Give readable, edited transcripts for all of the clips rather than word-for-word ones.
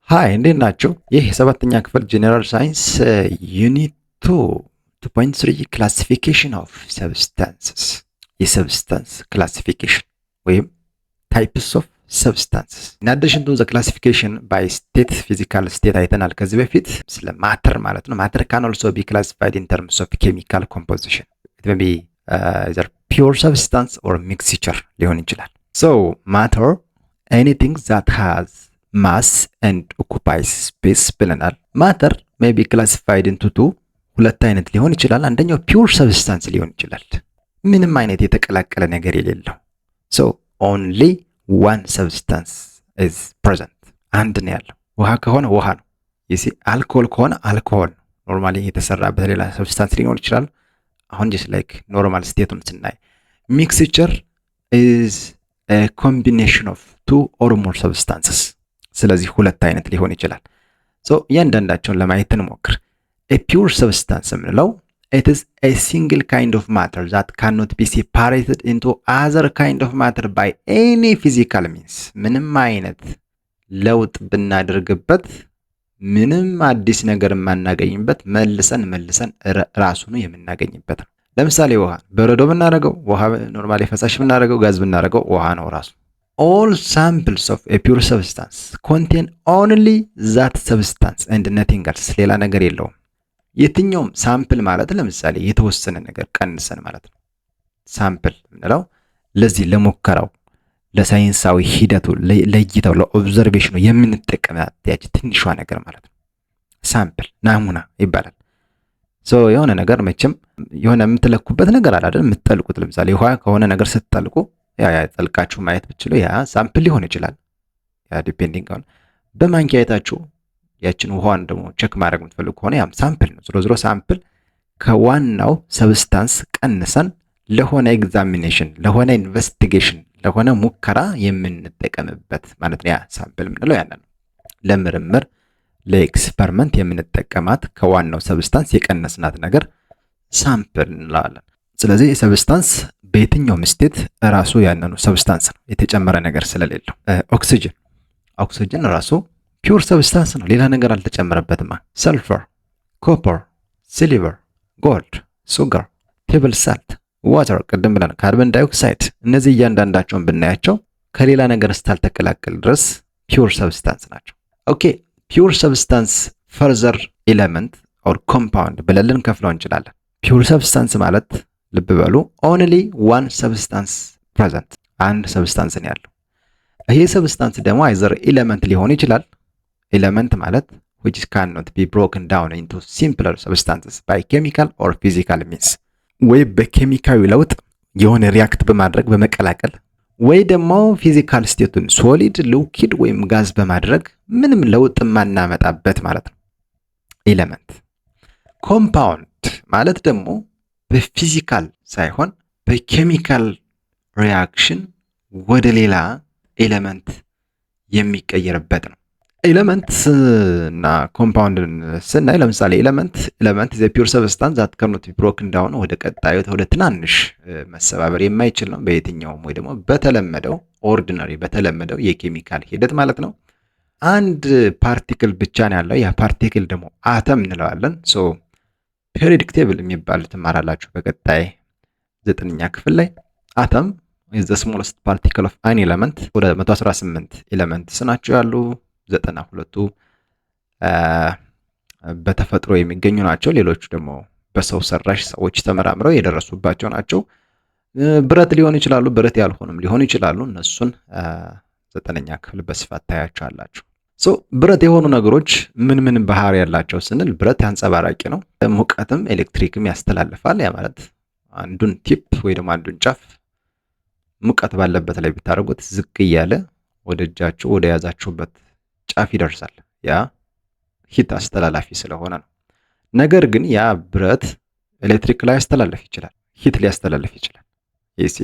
ሃይ እንዴት ናችሁ? ይህ የሰባተኛ ክፍል ጄኔራል ሳይንስ ዩኒት 2.3 ክላሲፊኬሽን ኦፍ ሰብስታንስስ የሰብስታንስ ክላሲፊኬሽን ወይም ታይፕስ ኦፍ ሰብስታንስስ ኢን አዲሽን ቱ ዘ ክላሲፊኬሽን ባይ ስቴት ፊዚካል ስቴት አይተናል ከዚህ በፊት ስለ ማተር ማለት ነው። ማተር ካን ኦልሶ ቢ ክላሲፋይድ ኢን ተርምስ ኦፍ ኬሚካል ኮምፖዚሽን ኢት ሜይ ቢ either pure substance or mixture ሊሆን ይችላል። So matter anything that has mass and occupies space ብለናል። matter may be classified into two ሁለት አይነት ሊሆን ይችላል። አንደኛው pure substance ሊሆን ይችላል፣ ምንም አይነት የተቀላቀለ ነገር የሌለው። So only one substance is present አንድ ነው ያለው። ውሃ ከሆነ ውሃ ነው። you see alcohol ከሆነ alcohol ኖርማሊ የተሰራበት ሌላ substance ሊሆን ይችላል። አሁን just like normal state-ን ስናይ mixture is a combination of two or more substances ስለዚህ ሁለት አይነት ሊሆን ይችላል። so እያንዳንዳቸውን ለማየት እንሞክር። a pure substance የምንለው it is a single kind of matter that cannot be separated into other kind of matter by any physical means ምንም አይነት ለውጥ ብናደርግበት ምንም አዲስ ነገር የማናገኝበት መልሰን ራሱ ነው የምናገኝበት ነው። ለምሳሌ ውሃ በረዶ ብናደርገው ውሃ ኖርማሊ ፈሳሽ ብናደርገው ጋዝ ብናደርገው ውሃ ነው ራሱ። all samples of a pure substance contain only that substance and nothing else ሌላ ነገር የለውም። የትኛውም ሳምፕል ማለት ለምሳሌ የተወሰነ ነገር ቀንሰን ማለት ነው። ሳምፕል ምንለው ለዚህ ለሙከራው ለሳይንሳዊ ሂደቱ ለእይታው ለኦብዘርቬሽኑ የምንጠቀማት ያቺ ትንሿ ነገር ማለት ነው። ሳምፕል ናሙና ይባላል። ሶ የሆነ ነገር መቼም የሆነ የምትለኩበት ነገር አለ አይደል? የምትጠልቁት ለምሳሌ ውሃ ከሆነ ነገር ስትጠልቁ ያ ጠልቃችሁ ማየት ብትችሉ ያ ሳምፕል ሊሆን ይችላል። ያ ዲፔንዲንግ ኦን በማንኪያ አይታችሁ ያችን ውሃን ደግሞ ቼክ ማድረግ የምትፈልጉ ከሆነ ያም ሳምፕል ነው። ዝሮ ሳምፕል ከዋናው ሰብስታንስ ቀንሰን ለሆነ ኤግዛሚኔሽን ለሆነ ኢንቨስቲጌሽን ለሆነ ሙከራ የምንጠቀምበት ማለት ነው። ያ ሳምፕል ምንለው ያን ነው። ለምርምር ለኤክስፐሪመንት የምንጠቀማት ከዋናው ሰብስታንስ የቀነስናት ነገር ሳምፕል እንላለን። ስለዚህ ሰብስታንስ በየትኛው ስቴት ራሱ ያንኑ ሰብስታንስ ነው የተጨመረ ነገር ስለሌለው። ኦክሲጅን ራሱ ፒውር ሰብስታንስ ነው፣ ሌላ ነገር አልተጨመረበትም። ሰልፈር፣ ኮፐር፣ ሲልቨር፣ ጎልድ፣ ሱጋር፣ ቴብል ሳልት፣ ዋተር ቅድም ብለን ካርቦን ዳይኦክሳይድ እነዚህ እያንዳንዳቸውን ብናያቸው ከሌላ ነገር ስታልተቀላቀል ድረስ ፒውር ሰብስታንስ ናቸው። ኦኬ ፒውር ሰብስታንስ ፈርዘር ኤሌመንት ኦር ኮምፓውንድ ብለን ልንከፍለው እንችላለን። ፒውር ሰብስታንስ ማለት ልብ በሉ ኦንሊ ዋን ሰብስታንስ ፕሬዘንት አንድ ሰብስታንስ ነው ያለው። ይሄ ሰብስታንስ ደግሞ አይዘር ኤሌመንት ሊሆን ይችላል። ኤሌመንት ማለት which cannot be broken down into simpler substances by chemical or physical means ወይ በኬሚካዊ ለውጥ የሆነ ሪያክት በማድረግ በመቀላቀል ወይ ደግሞ ፊዚካል ስቴቱን ሶሊድ ሊኩዊድ ወይም ጋዝ በማድረግ ምንም ለውጥ ማናመጣበት ማለት ነው ኤሌመንት። ኮምፓውንድ ማለት ደግሞ በፊዚካል ሳይሆን በኬሚካል ሪያክሽን ወደ ሌላ ኤሌመንት የሚቀየርበት ነው። ኤሌመንት እና ኮምፓውንድን ስናይ ለምሳሌ ኤሌመንት is a pure substance that cannot be broken down ወደ ቀጣዩ ወደ ትናንሽ መሰባበር የማይችል ነው በየትኛውም ወይ ደግሞ በተለመደው ኦርዲናሪ በተለመደው የኬሚካል ሂደት ማለት ነው። አንድ ፓርቲክል ብቻ ነው ያለው። ያ ፓርቲክል ደግሞ አተም እንለዋለን። ሶ ፔሪዮዲክ ቴብል የሚባል ትማራላችሁ በቀጣይ 9ኛ ክፍል ላይ። አተም is the smallest particle of an element ወደ 118 ኤሌመንትስ ናቸው ያሉ 92ቱ በተፈጥሮ የሚገኙ ናቸው። ሌሎቹ ደግሞ በሰው ሰራሽ ሰዎች ተመራምረው የደረሱባቸው ናቸው። ብረት ሊሆኑ ይችላሉ፣ ብረት ያልሆኑም ሊሆኑ ይችላሉ። እነሱን 9ኛ ክፍል በስፋት ታያቸዋላችሁ። ሶ ብረት የሆኑ ነገሮች ምን ባህሪ ያላቸው ስንል ብረት አንጸባራቂ ነው፣ ሙቀትም ኤሌክትሪክም ያስተላልፋል። ያ ማለት አንዱን ቲፕ ወይ ደግሞ አንዱን ጫፍ ሙቀት ባለበት ላይ ብታደርጉት ዝቅ እያለ ወደ እጃችሁ ወደ ያዛችሁበት ጫፍ ይደርሳል። ያ ሂት አስተላላፊ ስለሆነ ነው። ነገር ግን ያ ብረት ኤሌክትሪክ ላይ ያስተላልፍ ይችላል፣ ሂት ሊያስተላልፍ ይችላል። ይሲ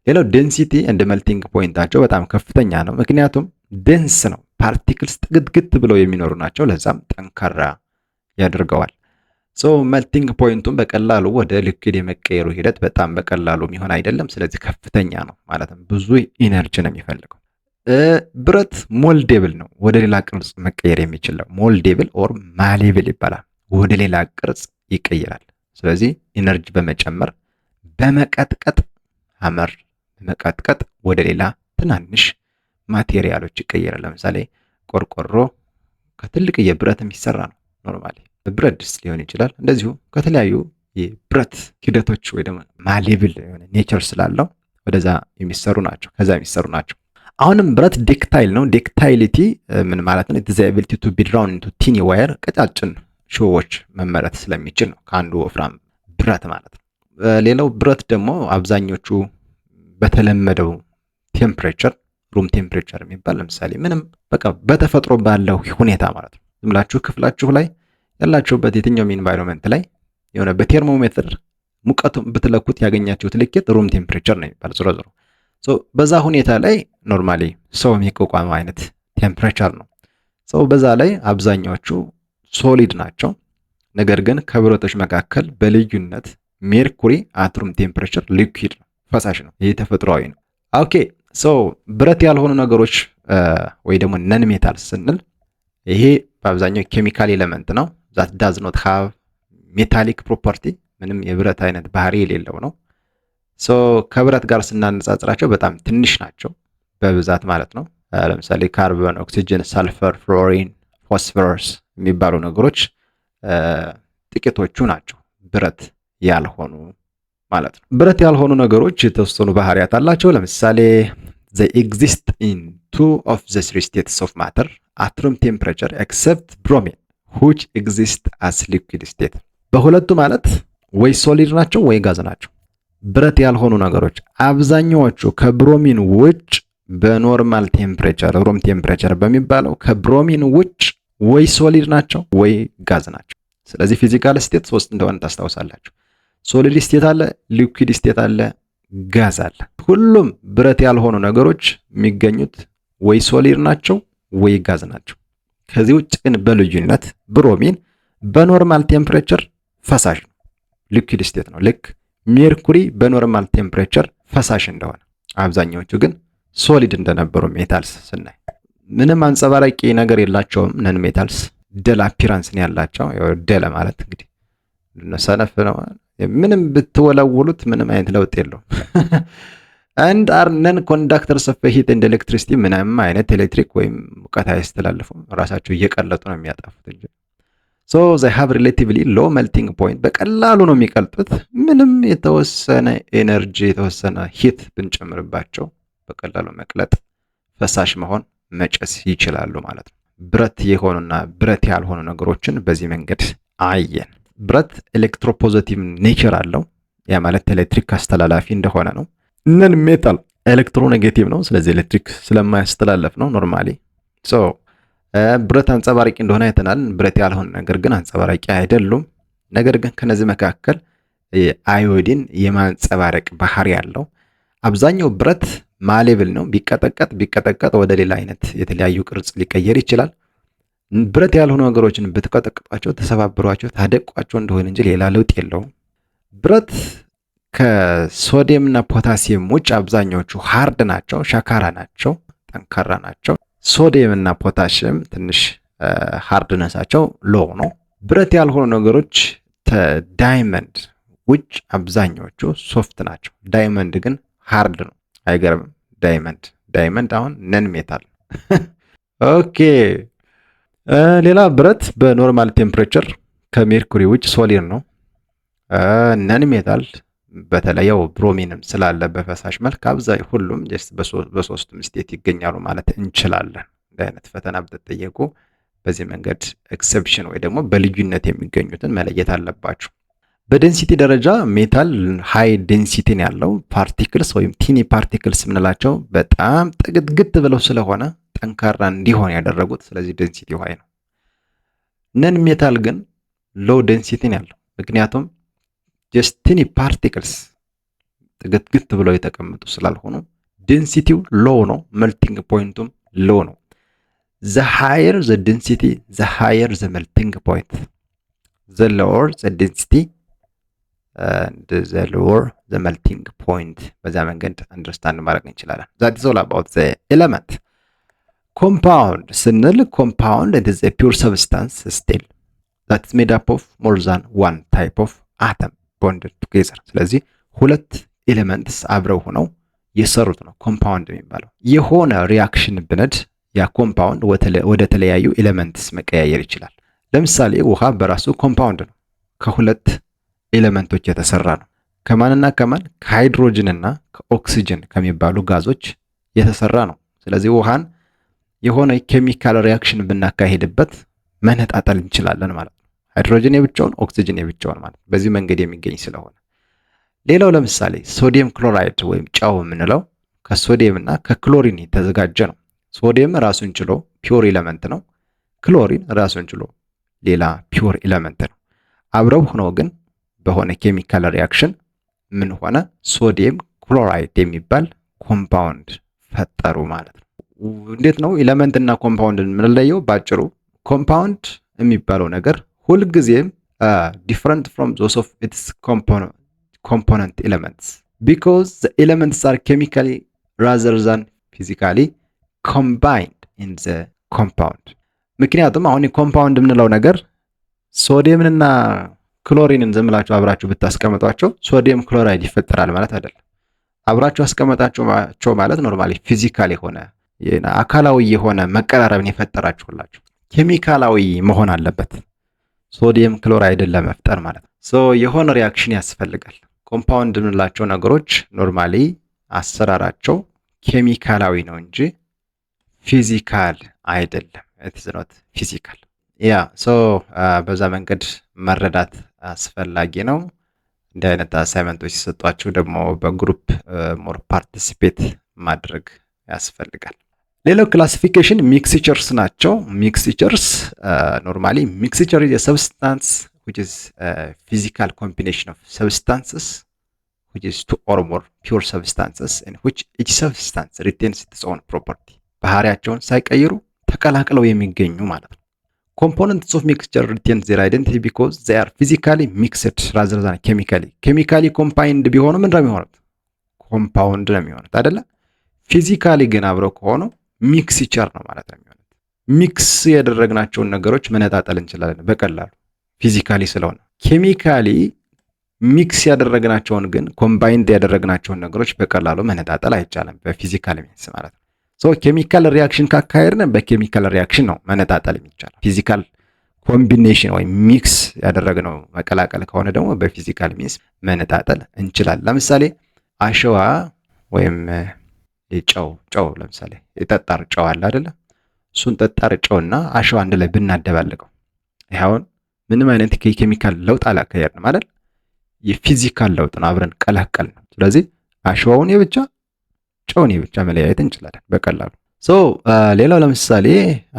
ሌላው ዴንሲቲ እንደ ሜልቲንግ ፖይንታቸው በጣም ከፍተኛ ነው። ምክንያቱም ዴንስ ነው፣ ፓርቲክልስ ጥግት ብለው የሚኖሩ ናቸው። ለዛም ጠንካራ ያደርገዋል። ሶ ሜልቲንግ ፖይንቱን በቀላሉ ወደ ሊኩዊድ የመቀየሩ ሂደት በጣም በቀላሉ የሚሆን አይደለም። ስለዚህ ከፍተኛ ነው ማለት ነው። ብዙ ኢነርጂ ነው የሚፈልገው። ብረት ሞልዴብል ነው፣ ወደ ሌላ ቅርጽ መቀየር የሚችል ነው። ሞልዴብል ኦር ማሌብል ይባላል። ወደ ሌላ ቅርጽ ይቀየራል። ስለዚህ ኢነርጂ በመጨመር በመቀጥቀጥ ሀመር በመቀጥቀጥ ወደ ሌላ ትናንሽ ማቴሪያሎች ይቀየራል። ለምሳሌ ቆርቆሮ ከትልቅ የብረት የሚሰራ ነው። ኖርማሊ ብረት ድስት ሊሆን ይችላል። እንደዚሁ ከተለያዩ የብረት ሂደቶች ወይ ደግሞ ማሌብል የሆነ ኔቸር ስላለው ወደዛ የሚሰሩ ናቸው፣ ከዛ የሚሰሩ ናቸው። አሁንም ብረት ዴክታይል ነው። ዴክታይሊቲ ምን ማለት ነው? ኢትስ ኤቢሊቲ ቱ ቢ ድራውን ኢንቱ ቲኒ ዋየር፣ ቀጫጭን ሽቦዎች መመረት ስለሚችል ነው ከአንዱ ወፍራም ብረት ማለት ነው። ሌላው ብረት ደግሞ አብዛኞቹ በተለመደው ቴምፕሬቸር ሩም ቴምፕሬቸር የሚባል ለምሳሌ ምንም በቃ በተፈጥሮ ባለው ሁኔታ ማለት ነው። ዝም ብላችሁ ክፍላችሁ ላይ ያላችሁበት የትኛውም ኢንቫይሮንመንት ላይ የሆነ በቴርሞሜትር ሙቀቱን ብትለኩት ያገኛችሁት ልኬት ሩም ቴምፕሬቸር ነው የሚባል ዞሮ ዞሮ በዛ ሁኔታ ላይ ኖርማሊ ሰው የሚቋቋመው አይነት ቴምፕሬቸር ነው። በዛ ላይ አብዛኛዎቹ ሶሊድ ናቸው። ነገር ግን ከብረቶች መካከል በልዩነት ሜርኩሪ አት ሩም ቴምፕሬቸር ሊኩዊድ ነው፣ ፈሳሽ ነው። ይህ ተፈጥሯዊ ነው። ኦኬ ብረት ያልሆኑ ነገሮች ወይ ደግሞ ነን ሜታልስ ስንል ይሄ በአብዛኛው ኬሚካል ኤሌመንት ነው። ዛት ዳዝ ኖት ሃቭ ሜታሊክ ፕሮፐርቲ፣ ምንም የብረት አይነት ባህሪ የሌለው ነው። ከብረት ጋር ስናነጻጽራቸው በጣም ትንሽ ናቸው በብዛት ማለት ነው። ለምሳሌ ካርቦን፣ ኦክሲጅን፣ ሰልፈር፣ ፍሎሪን፣ ፎስፈረስ የሚባሉ ነገሮች ጥቂቶቹ ናቸው ብረት ያልሆኑ ማለት ነው። ብረት ያልሆኑ ነገሮች የተወሰኑ ባህሪያት አላቸው። ለምሳሌ they exist in two of the three states of matter at room temperature except bromine which exist as liquid state። በሁለቱ ማለት ወይ ሶሊድ ናቸው ወይ ጋዝ ናቸው። ብረት ያልሆኑ ነገሮች አብዛኛዎቹ ከብሮሚን ውጭ በኖርማል ቴምፕሬቸር ሩም ቴምፕሬቸር በሚባለው ከብሮሚን ውጭ ወይ ሶሊድ ናቸው ወይ ጋዝ ናቸው። ስለዚህ ፊዚካል ስቴት ሶስት እንደሆነ ታስታውሳላችሁ። ሶሊድ ስቴት አለ፣ ሊኩዊድ ስቴት አለ፣ ጋዝ አለ። ሁሉም ብረት ያልሆኑ ነገሮች የሚገኙት ወይ ሶሊድ ናቸው ወይ ጋዝ ናቸው። ከዚህ ውጭ ግን በልዩነት ብሮሚን በኖርማል ቴምፕሬቸር ፈሳሽ ነው፣ ሊኩዊድ ስቴት ነው። ልክ ሜርኩሪ በኖርማል ቴምፕሬቸር ፈሳሽ እንደሆነ፣ አብዛኛዎቹ ግን ሶሊድ እንደነበሩ ሜታልስ ስናይ ምንም አንጸባራቂ ነገር የላቸውም። ነን ሜታልስ ደል አፒራንስ ነው ያላቸው። ደለ ማለት እንግዲህ ሰነፍ ነው። ምንም ብትወለውሉት ምንም አይነት ለውጥ የለውም። አንድ አር ነን ኮንዳክተርስ ኦፍ ሂት ኤንድ ኤሌክትሪሲቲ፣ ምንም አይነት ኤሌክትሪክ ወይም ሙቀት አያስተላልፉም። ራሳቸው እየቀለጡ ነው የሚያጠፉት እንጂ they have relatively low melting point፣ በቀላሉ ነው የሚቀልጡት። ምንም የተወሰነ ኤነርጂ የተወሰነ ሂት ብንጨምርባቸው በቀላሉ መቅለጥ፣ ፈሳሽ መሆን፣ መጨስ ይችላሉ ማለት ነው። ብረት የሆኑና ብረት ያልሆኑ ነገሮችን በዚህ መንገድ አየን። ብረት ኤሌክትሮፖዚቲቭ ኔቸር አለው። ያ ማለት ኤሌክትሪክ አስተላላፊ እንደሆነ ነው። ነን ሜታል ኤሌክትሮኔጌቲቭ ነው። ስለዚህ ኤሌክትሪክ ስለማያስተላልፍ ነው ኖርማሊ። ብረት አንጸባራቂ እንደሆነ አይተናል። ብረት ያልሆነ ነገር ግን አንጸባራቂ አይደሉም። ነገር ግን ከነዚህ መካከል አዮዲን የማንጸባረቅ ባህሪ ያለው። አብዛኛው ብረት ማሌብል ነው። ቢቀጠቀጥ ወደ ሌላ አይነት የተለያዩ ቅርጽ ሊቀየር ይችላል። ብረት ያልሆኑ ነገሮችን ብትቀጠቅጧቸው፣ ተሰባብሯቸው፣ ታደቋቸው እንደሆነ እንጂ ሌላ ለውጥ የለውም። ብረት ከሶዲየም እና ፖታሲየም ውጭ አብዛኛዎቹ ሃርድ ናቸው፣ ሸካራ ናቸው፣ ጠንካራ ናቸው። ሶዲየም እና ፖታሲየም ትንሽ ሃርድነሳቸው ሎ ነው። ብረት ያልሆኑ ነገሮች ከዳይመንድ ውጭ አብዛኛዎቹ ሶፍት ናቸው። ዳይመንድ ግን ሃርድ ነው። አይገርምም? ዳይመንድ አሁን ነን ሜታል። ኦኬ ሌላ ብረት በኖርማል ቴምፕሬቸር ከሜርኩሪ ውጭ ሶሊድ ነው። ነን ሜታል በተለየው ብሮሚንም ስላለ በፈሳሽ መልክ ሁሉም በሶስቱም ስቴት ይገኛሉ ማለት እንችላለን። እንደ አይነት ፈተና ብትጠየቁ በዚህ መንገድ ኤክሰፕሽን ወይ ደግሞ በልዩነት የሚገኙትን መለየት አለባችሁ። በዴንሲቲ ደረጃ ሜታል ሃይ ዴንሲቲን ያለው ፓርቲክልስ ወይም ቲኒ ፓርቲክልስ የምንላቸው በጣም ጥግትግት ብለው ስለሆነ ጠንካራ እንዲሆን ያደረጉት። ስለዚህ ዴንሲቲ ሃይ ነው። ነን ሜታል ግን ሎው ዴንሲቲን ያለው ምክንያቱም ጀስት ቲኒ ፓርቲክልስ ጥግትግት ብለው የተቀመጡ ስላልሆኑ ዴንሲቲው ሎው ነው። መልቲንግ ፖይንቱም ሎው ነው። the higher the density the higher the melting point, the lower the density and the lower the melting point። በዛ መንገድ አንደርስታንድ ማድረግ እንችላለን። that is all about the element። ኮምፓውንድ ስንል ኮምፓውንድ it is a pure substance still that is made up of more than one type of atom bonded together። ስለዚህ ሁለት ኤሌመንትስ አብረው ሆነው የሰሩት ነው ኮምፓውንድ የሚባለው። የሆነ ሪያክሽን ብነድ ያ ኮምፓውንድ ወደ ተለያዩ ኤሌመንትስ መቀያየር ይችላል። ለምሳሌ ውሃ በራሱ ኮምፓውንድ ነው፣ ከሁለት ኤሌመንቶች የተሰራ ነው። ከማንና ከማን? ከሃይድሮጅን እና ከኦክሲጅን ከሚባሉ ጋዞች የተሰራ ነው። ስለዚህ ውሃን የሆነ ኬሚካል ሪያክሽን ብናካሄድበት መነጣጠል እንችላለን ማለት ነው። ሃይድሮጅን የብቻውን፣ ኦክሲጅን የብቻውን ማለት በዚህ መንገድ የሚገኝ ስለሆነ። ሌላው ለምሳሌ ሶዲየም ክሎራይድ ወይም ጨው የምንለው ከሶዲየም እና ከክሎሪን የተዘጋጀ ነው። ሶዲየም ራሱን ችሎ ፒውር ኤሌመንት ነው። ክሎሪን ራሱን ችሎ ሌላ ፒውር ኤሌመንት ነው። አብረው ሆነው ግን በሆነ ኬሚካል ሪያክሽን ምን ሆነ? ሶዲየም ክሎራይድ የሚባል ኮምፓውንድ ፈጠሩ ማለት ነው። እንዴት ነው ኤሌመንት እና ኮምፓውንድን የምንለየው? ባጭሩ ኮምፓውንድ የሚባለው ነገር ሁልጊዜም different from those of its component elements because the elements are chemically rather than physically combined in the compound። ምክንያቱም አሁን ኮምፓውንድ የምንለው ነገር ሶዲየምንና ክሎሪንን ዘምላችሁ አብራችሁ ብታስቀምጧቸው ሶዲየም ክሎራይድ ይፈጠራል ማለት አይደለም። አብራችሁ አስቀመጣችሁ ማለት ኖርማሊ ፊዚካል የሆነ አካላዊ የሆነ መቀራረብን የፈጠራችሁላችሁ። ኬሚካላዊ መሆን አለበት ሶዲየም ክሎራይድን ለመፍጠር ማለት ነው። ሶ የሆነ ሪያክሽን ያስፈልጋል። ኮምፓውንድ የምንላቸው ነገሮች ኖርማሊ አሰራራቸው ኬሚካላዊ ነው እንጂ ፊዚካል አይደለም። ኢትስ ኖት ፊዚካል ያ ሶ በዛ መንገድ መረዳት አስፈላጊ ነው። እንዲህ አይነት አሳይመንቶች ሲሰጧችሁ ደግሞ በግሩፕ ሞር ፓርቲሲፔት ማድረግ ያስፈልጋል። ሌላው ክላሲፊኬሽን ሚክስቸርስ ናቸው። ሚክስቸርስ ኖርማሊ ሚክስቸር is a substance which is a physical combination of substances which is two or more pure substances in which each substance retains its own property ባህሪያቸውን ሳይቀይሩ ተቀላቅለው የሚገኙ ማለት ነው። Components of mixture retain their identity because they are physically mixed rather than chemically combined ቢሆኑ ምን ነው የሚሆኑት? ኮምፓውንድ ነው የሚሆኑት አይደለ? ፊዚካሊ ግን አብረው ከሆኑ ሚክስቸር ነው ማለት ነው የሚሆኑት። ሚክስ ያደረግናቸውን ነገሮች መነጣጠል እንችላለን በቀላሉ ፊዚካሊ ስለሆነ። ኬሚካሊ ሚክስ ያደረግናቸውን ግን ኮምባይንድ ያደረግናቸውን ነገሮች በቀላሉ መነጣጠል አይቻልም በፊዚካል ሚንስ ማለት ነው። ሶ ኬሚካል ሪያክሽን ካካሄድን በኬሚካል ሪያክሽን ነው መነጣጠል የሚቻለው። ፊዚካል ኮምቢኔሽን ወይም ሚክስ ያደረግነው መቀላቀል ከሆነ ደግሞ በፊዚካል ሚንስ መነጣጠል እንችላለን። ለምሳሌ አሸዋ ወይም ጨው ለምሳሌ የጠጣር ጨው አለ አይደለ? እሱን ጠጣር ጨውና አሸዋ አንድ ላይ ብናደባልቀው ይሄውን ምንም አይነት ኬሚካል ለውጥ አላካሄድንም አይደል? የፊዚካል ለውጥ ነው፣ አብረን ቀላቀል ነው። ስለዚህ አሸዋውን የብቻ ጨውን የብቻ መለያየት እንችላለን በቀላሉ። ሶ ሌላው ለምሳሌ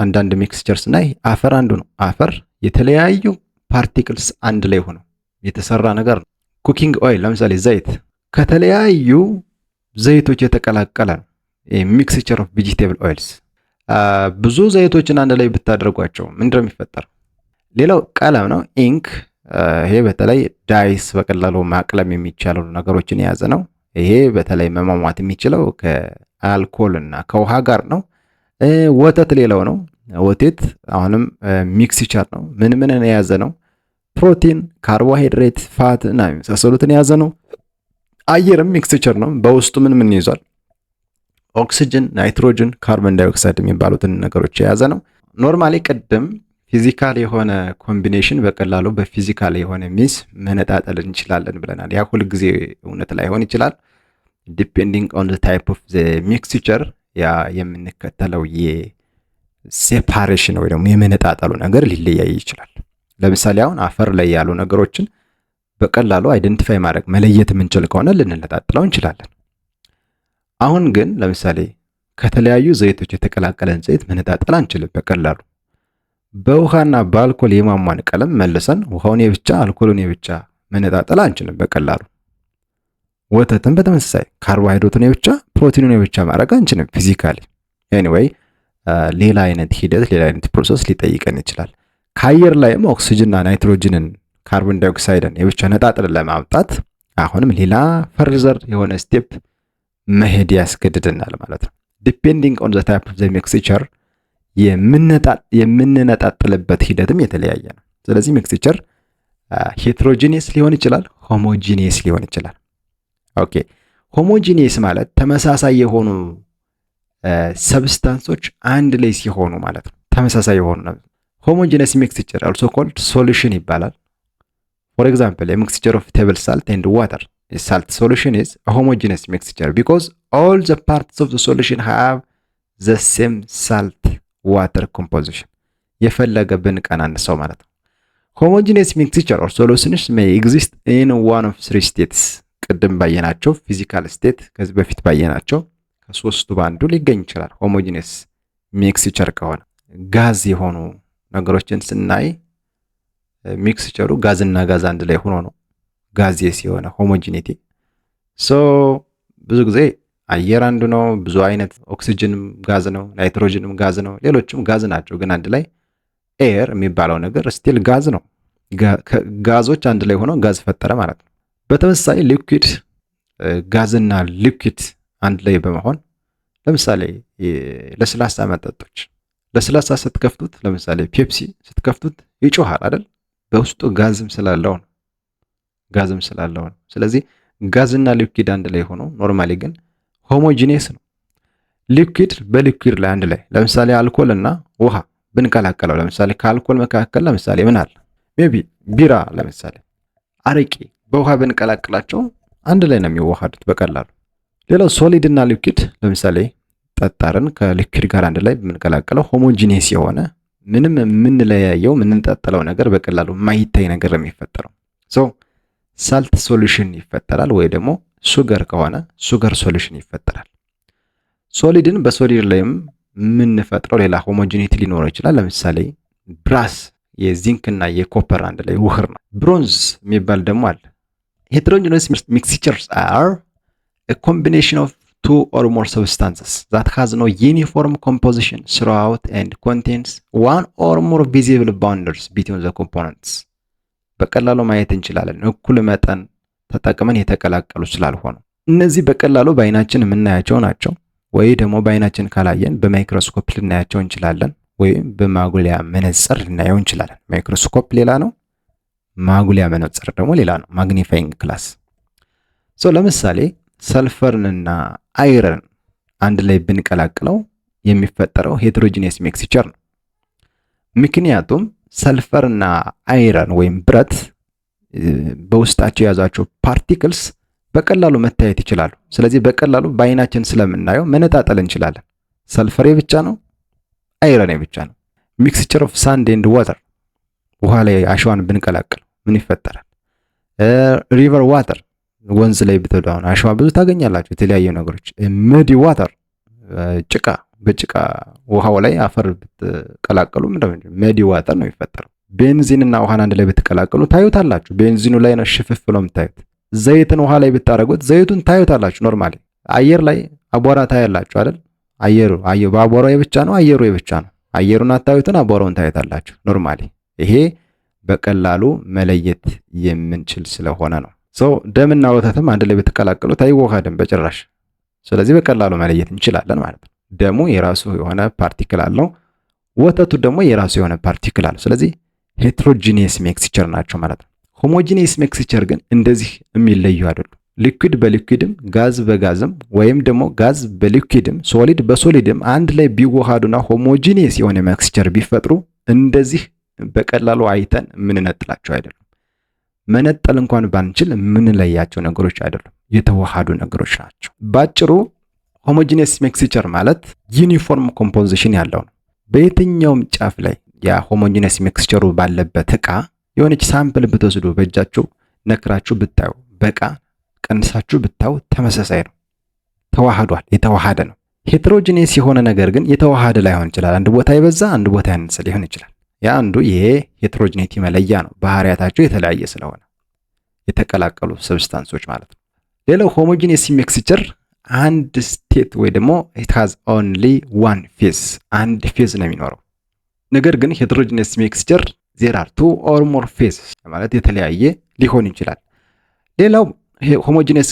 አንዳንድ ሚክስቸርስ ላይ አፈር አንዱ ነው። አፈር የተለያዩ ፓርቲክልስ አንድ ላይ ሆነው የተሰራ ነገር ነው። ኩኪንግ ኦይል ለምሳሌ ዘይት ከተለያዩ ዘይቶች የተቀላቀለ ነው። ሚክስቸር ኦፍ ቬጂቴብል ኦይልስ ብዙ ዘይቶችን አንድ ላይ ብታደርጓቸው ምንድነው የሚፈጠረው? ሌላው ቀለም ነው። ኢንክ ይሄ በተለይ ዳይስ በቀላሉ ማቅለም የሚቻሉ ነገሮችን የያዘ ነው። ይሄ በተለይ መሟሟት የሚችለው ከአልኮል እና ከውሃ ጋር ነው። ወተት ሌላው ነው። ወተት አሁንም ሚክስቸር ነው። ምን የያዘ ነው? ፕሮቲን፣ ካርቦሃይድሬት፣ ፋት እና የመሳሰሉትን የያዘ ነው። አየርም ሚክስቸር ነው። በውስጡ ምን ይዟል? ኦክሲጅን፣ ናይትሮጅን፣ ካርቦን ዳይኦክሳይድ የሚባሉትን ነገሮች የያዘ ነው። ኖርማሊ ቅድም ፊዚካል የሆነ ኮምቢኔሽን በቀላሉ በፊዚካል የሆነ ሚንስ መነጣጠል እንችላለን ብለናል። ያ ሁል ጊዜ እውነት ላይሆን ይችላል። ዲፔንዲንግ ኦን ዘ ታይፕ ኦፍ ዘ ሚክስቸር ያ የምንከተለው የሴፓሬሽን ወይ ደግሞ የመነጣጠሉ ነገር ሊለያይ ይችላል። ለምሳሌ አሁን አፈር ላይ ያሉ ነገሮችን በቀላሉ አይደንቲፋይ ማድረግ መለየት የምንችል ከሆነ ልንነጣጥለው እንችላለን። አሁን ግን ለምሳሌ ከተለያዩ ዘይቶች የተቀላቀለን ዘይት መነጣጠል አንችልም በቀላሉ። በውሃና በአልኮል የማሟን ቀለም መልሰን ውሃውን የብቻ አልኮሉን የብቻ መነጣጠል አንችልም በቀላሉ። ወተትን በተመሳሳይ ካርቦሃይድሬቱን የብቻ ፕሮቲኑን የብቻ ማድረግ አንችልም ፊዚካሊ። ኤኒዌይ ሌላ አይነት ሂደት ሌላ አይነት ፕሮሰስ ሊጠይቀን ይችላል። ከአየር ላይም ኦክሲጅንና ናይትሮጅንን ካርቦን ዳይኦክሳይድን የብቻ ነጣጥለን ለማምጣት አሁንም ሌላ ፈርዘር የሆነ ስቴፕ መሄድ ያስገድደናል ማለት ነው። ዲፔንዲንግ ኦን ዘ ታይፕ ኦፍ ዘ ሚክስቸር የምንነጣጥልበት ሂደትም የተለያየ ነው። ስለዚህ ሚክስቸር ሄትሮጂኒየስ ሊሆን ይችላል፣ ሆሞጂኒየስ ሊሆን ይችላል። ኦኬ ሆሞጂኒየስ ማለት ተመሳሳይ የሆኑ ሰብስታንሶች አንድ ላይ ሲሆኑ ማለት ነው። ተመሳሳይ የሆኑ ነው። ሆሞጂኒየስ ሚክስቸር አልሶ ኮልድ ሶሉሽን ይባላል። ፎር ኤግዛምፕል ሚክስቸር ኦፍ ቴብል ሳልት ኤንድ ዋተር ሳልት ሶሉሽን ኢዝ ሆሞጂኒየስ ሚክስቸር ቢኮዝ ኦል ዘ ፓርትስ ኦፍ ዘ ሶሉሽን ሃቭ ዘ ሴም ሳልት ዋተር ኮምፖዚሽን። የፈለገ ብንቀናንሰው ማለት ነው። ሆሞጂኒየስ ሚክስቸር ኦር ሶሉሽንስ ሜይ ኤግዚስት ኢን ዋን ኦፍ ስሪ ስቴትስ። ቅድም ባየናቸው ፊዚካል ስቴት ከዚህ በፊት ባየናቸው ከሶስቱ በአንዱ ሊገኝ ይችላል። ሆሞጂኒየስ ሚክስቸር ከሆነ ጋዝ የሆኑ ነገሮችን ስናይ ሚክስቸሩ ጋዝና ጋዝ አንድ ላይ ሆኖ ነው ጋዜስ የሆነ ሆሞጂኒቲ። ሶ ብዙ ጊዜ አየር አንዱ ነው። ብዙ አይነት ኦክሲጅንም ጋዝ ነው፣ ናይትሮጅንም ጋዝ ነው፣ ሌሎችም ጋዝ ናቸው። ግን አንድ ላይ ኤር የሚባለው ነገር ስቲል ጋዝ ነው። ጋዞች አንድ ላይ ሆኖ ጋዝ ፈጠረ ማለት ነው። በተመሳሳይ ሊኩዊድ ጋዝና ሊኩዊድ አንድ ላይ በመሆን ለምሳሌ ለስላሳ መጠጦች ለስላሳ ስትከፍቱት ለምሳሌ ፔፕሲ ስትከፍቱት ይጮሃል አይደል? በውስጡ ጋዝም ስላለው ነው። ስለዚህ ጋዝና ሊኩዊድ አንድ ላይ ሆኖ ኖርማሊ ግን ሆሞጂኒየስ ነው። ሊኩዊድ በሊኩዊድ ላይ አንድ ላይ ለምሳሌ አልኮል እና ውሃ ብንቀላቀለው ለምሳሌ ከአልኮል መካከል ለምሳሌ ምን አለ? ሜቢ ቢራ ለምሳሌ አረቂ በውሃ ብንቀላቅላቸው አንድ ላይ ነው የሚዋሃዱት በቀላሉ። ሌላው ሶሊድ እና ሊኩዊድ ለምሳሌ ጠጣርን ከሊኩዊድ ጋር አንድ ላይ ብንቀላቅለው ሆሞጂኒየስ የሆነ ምንም የምንለያየው የምንጠጥለው ነገር በቀላሉ ማይታይ ነገር ነው የሚፈጠረው። ሶ ሳልት ሶሉሽን ይፈጠራል፣ ወይ ደግሞ ሱገር ከሆነ ሱገር ሶሉሽን ይፈጠራል። ሶሊድን በሶሊድ ላይም የምንፈጥረው ሌላ ሆሞጂኒቲ ሊኖረው ይችላል። ለምሳሌ ብራስ የዚንክ እና የኮፐር አንድ ላይ ውህር ነው። ብሮንዝ የሚባል ደግሞ አለ። ሄትሮጂነስ ሚክስቸርስ አር a combination of two or more substances that has no uniform composition throughout and contains one or more visible boundaries between the components. በቀላሉ ማየት እንችላለን እኩል መጠን ተጠቅመን የተቀላቀሉ ስላልሆኑ። እነዚህ በቀላሉ በአይናችን የምናያቸው ናቸው፣ ወይ ደግሞ በአይናችን ካላየን በማይክሮስኮፕ ልናያቸው እንችላለን፣ ወይም በማጉሊያ መነጽር ልናየው እንችላለን። ማይክሮስኮፕ ሌላ ነው፣ ማጉሊያ መነጽር ደግሞ ሌላ ነው፣ ማግኒፋይንግ ክላስ። ለምሳሌ ሰልፈርንና አይረን አንድ ላይ ብንቀላቅለው የሚፈጠረው ሄትሮጂኒየስ ሚክስቸር ነው። ምክንያቱም ሰልፈርና አይረን ወይም ብረት በውስጣቸው የያዛቸው ፓርቲክልስ በቀላሉ መታየት ይችላሉ። ስለዚህ በቀላሉ በአይናችን ስለምናየው መነጣጠል እንችላለን። ሰልፈር ብቻ ነው፣ አይረን ብቻ ነው። ሚክስቸር ኦፍ ሳንድ ኤንድ ዋተር ውሃ ላይ አሸዋን ብንቀላቅል ምን ይፈጠራል? ሪቨር ዋተር ወንዝ ላይ ብትሄዱ አሸዋ ብዙ ታገኛላችሁ፣ የተለያዩ ነገሮች። መዲ ዋተር ጭቃ፣ በጭቃ ውሃው ላይ አፈር ብትቀላቀሉ ምንድነው መዲ ዋተር ነው የሚፈጠረው። ቤንዚንና ውሃን አንድ ላይ ብትቀላቀሉ ታዩታላችሁ። ቤንዚኑ ላይ ነው ሽፍፍ ብሎ የምታዩት። ዘይትን ውሃ ላይ ብታረጉት ዘይቱን ታዩታላችሁ። ኖርማሊ አየር ላይ አቧራ ታያላችሁ አይደል? አየሩ በአቧራው ብቻ ነው፣ አየሩ ብቻ ነው። አየሩን አታዩትን፣ አቧራውን ታዩታላችሁ። ኖርማሊ ይሄ በቀላሉ መለየት የምንችል ስለሆነ ነው። ደምና ወተትም አንድ ላይ ብትቀላቀሉት አይዋሃድም በጭራሽ። ስለዚህ በቀላሉ መለየት እንችላለን ማለት ነው። ደሙ የራሱ የሆነ ፓርቲክል አለው፣ ወተቱ ደግሞ የራሱ የሆነ ፓርቲክል አለው። ስለዚህ ሄትሮጂኒየስ ሚክስቸር ናቸው ማለት ነው። ሆሞጂኒየስ ሚክስቸር ግን እንደዚህ የሚለዩ አይደሉም። ሊኩዊድ በሊኩዊድም ጋዝ በጋዝም ወይም ደግሞ ጋዝ በሊኩዊድም ሶሊድ በሶሊድም አንድ ላይ ቢዋሃዱና ሆሞጂኒየስ የሆነ ሚክስቸር ቢፈጥሩ እንደዚህ በቀላሉ አይተን የምንነጥላቸው አይደሉም። መነጠል እንኳን ባንችል የምንለያቸው ነገሮች አይደሉም፣ የተዋሃዱ ነገሮች ናቸው። ባጭሩ ሆሞጂኒየስ ሚክስቸር ማለት ዩኒፎርም ኮምፖዚሽን ያለው ነው። በየትኛውም ጫፍ ላይ ያ ሆሞጂኒየስ ሚክስቸሩ ባለበት እቃ የሆነች ሳምፕል ብትወስዱ በእጃችሁ ነክራችሁ ብታዩ በቃ ቀንሳችሁ ብታዩ ተመሳሳይ ነው፣ ተዋህዷል፣ የተዋሃደ ነው። ሄትሮጂኒየስ የሆነ ነገር ግን የተዋሃደ ላይሆን ይችላል። አንድ ቦታ የበዛ አንድ ቦታ ያነሰ ሊሆን ይችላል። ያ አንዱ ይሄ ሄትሮጂኒቲ መለያ ነው፣ ባህሪያታቸው የተለያየ ስለሆነ የተቀላቀሉ ሰብስታንሶች ማለት ነው። ሌላው ሆሞጂኒየስ ሚክስቸር አንድ ስቴት ወይ ደግሞ it has only one phase አንድ ፌዝ ነው የሚኖረው። ነገር ግን ሄትሮጂኒየስ ሚክስቸር there are two or more phases ማለት የተለያየ ሊሆን ይችላል። ሌላው ሆሞጂኒየስ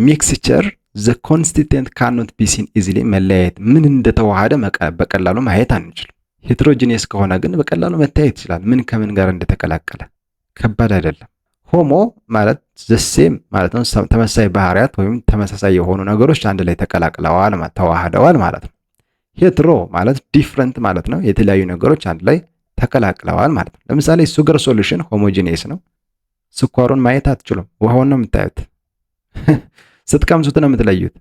ሚክስቸር ዘ ኮንስቲትዌንት ካኖት ቢ ሲን ኢዚሊ መለያየት ምን እንደተዋሃደ በቀላሉ ማየት አንችልም። ሄትሮጂኒየስ ከሆነ ግን በቀላሉ መታየት ይችላል፣ ምን ከምን ጋር እንደተቀላቀለ። ከባድ አይደለም። ሆሞ ማለት ዘሴም ማለት ነው፣ ተመሳሳይ ባህሪያት ወይም ተመሳሳይ የሆኑ ነገሮች አንድ ላይ ተቀላቅለዋል ተዋህደዋል ማለት ነው። ሄትሮ ማለት ዲፍረንት ማለት ነው፣ የተለያዩ ነገሮች አንድ ላይ ተቀላቅለዋል ማለት ነው። ለምሳሌ ሱገር ሶሉሽን ሆሞጂኒየስ ነው። ስኳሩን ማየት አትችሉም፣ ውሃውን ነው የምታዩት። ስትቀምሱት ነው የምትለዩት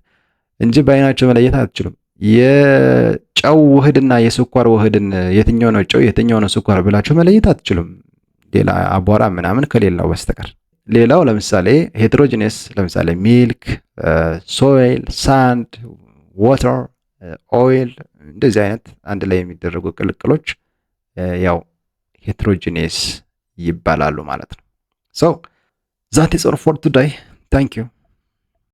እንጂ በአይናቸው መለየት አትችሉም። የጨው ውህድና የስኳር ውህድን የትኛው ነው ጨው የትኛው ነው ስኳር ብላችሁ መለየት አትችሉም፣ ሌላ አቧራ ምናምን ከሌላው በስተቀር። ሌላው ለምሳሌ ሄትሮጂነስ ለምሳሌ ሚልክ፣ ሶይል፣ ሳንድ፣ ዋተር፣ ኦይል እንደዚህ አይነት አንድ ላይ የሚደረጉ ቅልቅሎች ያው ሄትሮጂነስ ይባላሉ ማለት ነው። ሶ ዛት ኢዝ ኦል ፎር ቱዴይ ታንክ ዩ።